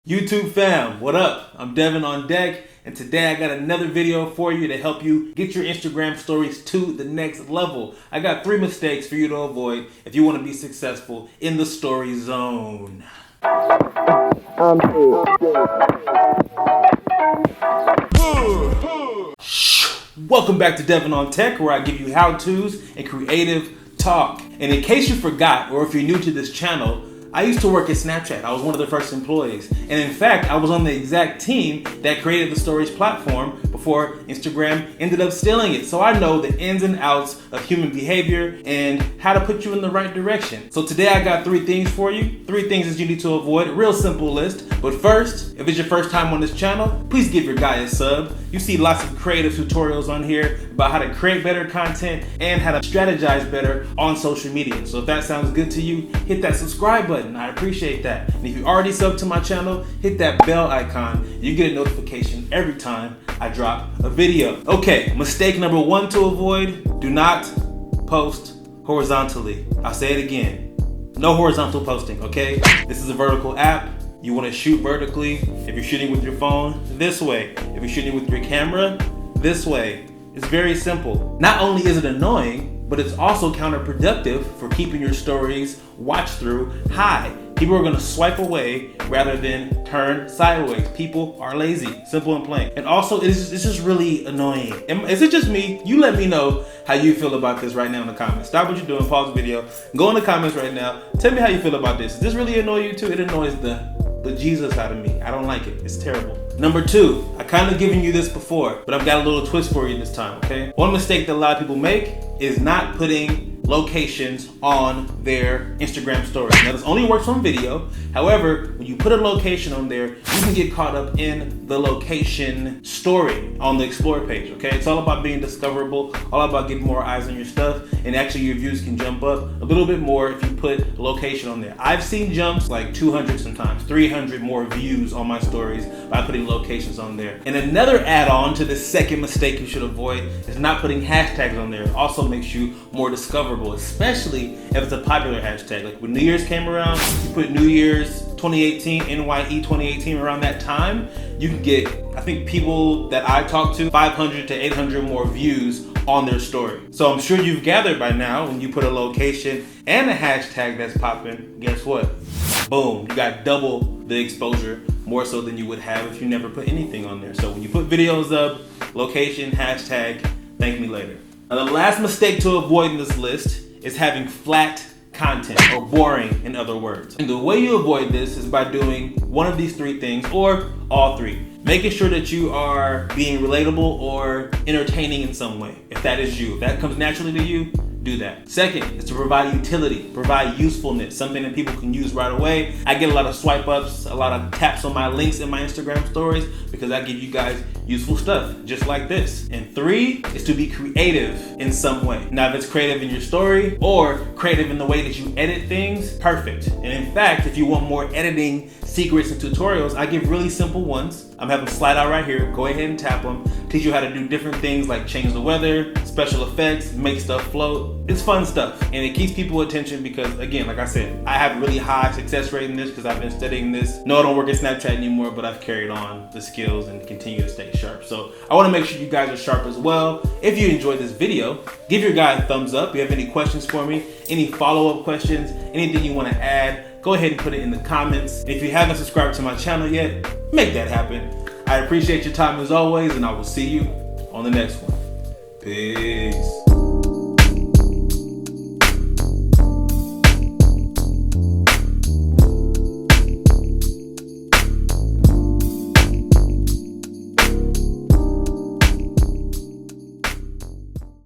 YouTube fam, what up? I'm DevanOnDeck, and today I got another video for you to help you get your Instagram stories to the next level. I got 3 mistakes for you to avoid if you want to be successful in the story zone. Welcome back to DevanOnTech, where I give you how-tos and creative talk. And in case you forgot, or if you're new to this channel, I used to work at Snapchat. I was one of the first employees. And in fact, I was on the exact team that created the stories platform before Instagram ended up stealing it. So I know the ins and outs of human behavior and how to put you in the right direction. So today I got 3 things for you. 3 things that you need to avoid. A real simple list. But first, if it's your first time on this channel, please give your guy a sub. You see lots of creative tutorials on here about how to create better content and how to strategize better on social media. So if that sounds good to you, hit that subscribe button. I appreciate that. And if you already subbed to my channel, hit that bell icon. You get a notification every time I drop a video. Okay, mistake number 1 to avoid: do not post horizontally. I'll say it again. No horizontal posting, okay? This is a vertical app. You want to shoot vertically. If you're shooting with your phone, this way. If you're shooting with your camera, this way. It's very simple. Not only is it annoying, but it's also counterproductive for keeping your stories watch through high. People are gonna swipe away rather than turn sideways. People are lazy, simple and plain. And also, it's just really annoying. Is it just me? You let me know how you feel about this right now in the comments. Stop what you're doing, pause the video, go in the comments right now. Tell me how you feel about this. Does this really annoy you too? It annoys the Jesus out of me. I don't like it. It's terrible. Number 2, I kind of given you this before, but I've got a little twist for you this time, okay? One mistake that a lot of people make is not putting locations on their Instagram stories. Now this only works on video. However, when you put a location on there, you can get caught up in the location story on the explore page, okay? It's all about being discoverable, all about getting more eyes on your stuff, and actually your views can jump up a little bit more if you put location on there. I've seen jumps like 200 sometimes, 300 more views on my stories by putting locations on there. And another add-on to the second mistake you should avoid is not putting hashtags on there. It also makes you more discoverable, especially if it's a popular hashtag. Like when New Year's came around, you put New Year's 2018, NYE 2018 around that time, you can get, I think people that I talked to, 500 to 800 more views on their story. So I'm sure you've gathered by now, when you put a location and a hashtag that's popping, guess what? Boom, you got double the exposure, more so than you would have if you never put anything on there. So when you put videos up, location, hashtag, thank me later. Now the last mistake to avoid in this list is having flat content, or boring in other words. And the way you avoid this is by doing one of these 3 things, or all 3. Making sure that you are being relatable or entertaining in some way. If that is you, if that comes naturally to you, do that. Second is to provide utility, provide usefulness, something that people can use right away. I get a lot of swipe ups, a lot of taps on my links in my Instagram stories because I give you guys useful stuff just like this. And 3 is to be creative in some way. Now if it's creative in your story or creative in the way that you edit things, perfect. And in fact, if you want more editing secrets and tutorials, I give really simple ones. I'm having them slide out right here. Go ahead and tap them. Teach you how to do different things like change the weather, special effects, make stuff float. It's fun stuff, and it keeps people attention because, again, like I said, I have really high success rate in this because I've been studying this. No, I don't work at Snapchat anymore, but I've carried on the skills and continue to stay sharp. So I want to make sure you guys are sharp as well. If you enjoyed this video, give your guy a thumbs up. If you have any questions for me, any follow-up questions, anything you want to add, go ahead and put it in the comments. If you haven't subscribed to my channel yet, make that happen. I appreciate your time as always, and I will see you on the next one. Peace.